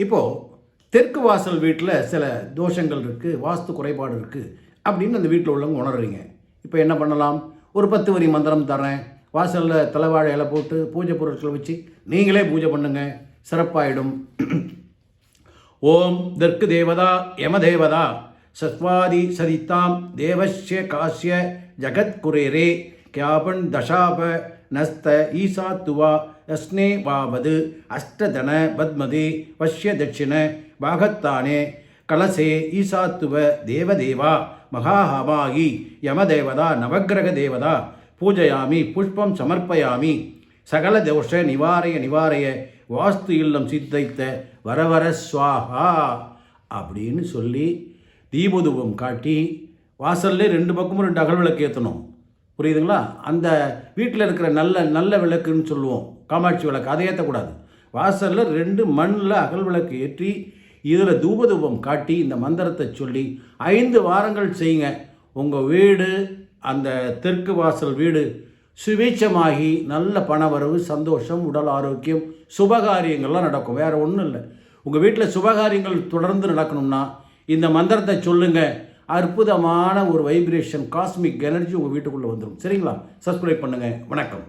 இப்போது தெற்கு வாசல் வீட்டில் சில தோஷங்கள் இருக்குது, வாஸ்து குறைபாடு இருக்குது அப்படின்னு அந்த வீட்டில் உள்ளவங்க உணர்றீங்க. இப்போ என்ன பண்ணலாம்? ஒரு 10 வரி மந்திரம் தரேன். வாசலில் தலைவாழை இலை போட்டு பூஜை பொருட்களை வச்சு நீங்களே பூஜை பண்ணுங்க, சிறப்பாயிடும். ஓம் தெற்கு தேவதா யமதேவதா சஸ்வாதி சதித்தாம் தேவஸ்ய காசிய ஜகத்குரேரே கியாபன் தசாப நஸ்த ஈசாத்துவா யஸ்னே வாவது அஷ்டதன பத்மதே வஷ்ய தட்சிண பாகத்தானே கலசே ஈசாத்துவ தேவதேவா மகாஹமாயி யமதேவதா நவக்கிரக தேவதா பூஜையாமி புஷ்பம் சமர்ப்பயாமி சகல தோஷ நிவாரய வாஸ்து இல்லம் சித்தைத்த வரவர ஸ்வாஹா அப்படின்னு சொல்லி தீபதூபம் காட்டி வாசல்லே 2 பக்கமும் 2 அகல் விளக்கு ஏற்றணும். புரியுதுங்களா? அந்த வீட்டில் இருக்கிற நல்ல விளக்குன்னு சொல்லுவோம், காமாட்சி விளக்கு, அதை ஏற்றக்கூடாது. வாசலில் 2 மண்ணில் அகல் விளக்கு ஏற்றி இதில் தூபதூபம் காட்டி இந்த மந்திரத்தை சொல்லி 5 வாரங்கள் செய்யுங்க. உங்கள் வீடு, அந்த தெற்கு வாசல் வீடு சுபீட்சமாகி நல்ல பணவரவு, சந்தோஷம், உடல் ஆரோக்கியம், சுபகாரியங்கள்லாம் நடக்கும். வேறு ஒன்றும் இல்லை. உங்கள் வீட்டில் சுபகாரியங்கள் தொடர்ந்து நடக்கணும்னா இந்த மந்திரத்தை சொல்லுங்கள். அற்புதமான ஒரு வைப்ரேஷன், காஸ்மிக் எனர்ஜி உங்கள் வீட்டுக்குள்ளே வந்துடும். சரிங்களா? சப்ஸ்கிரைப் பண்ணுங்கள். வணக்கம்.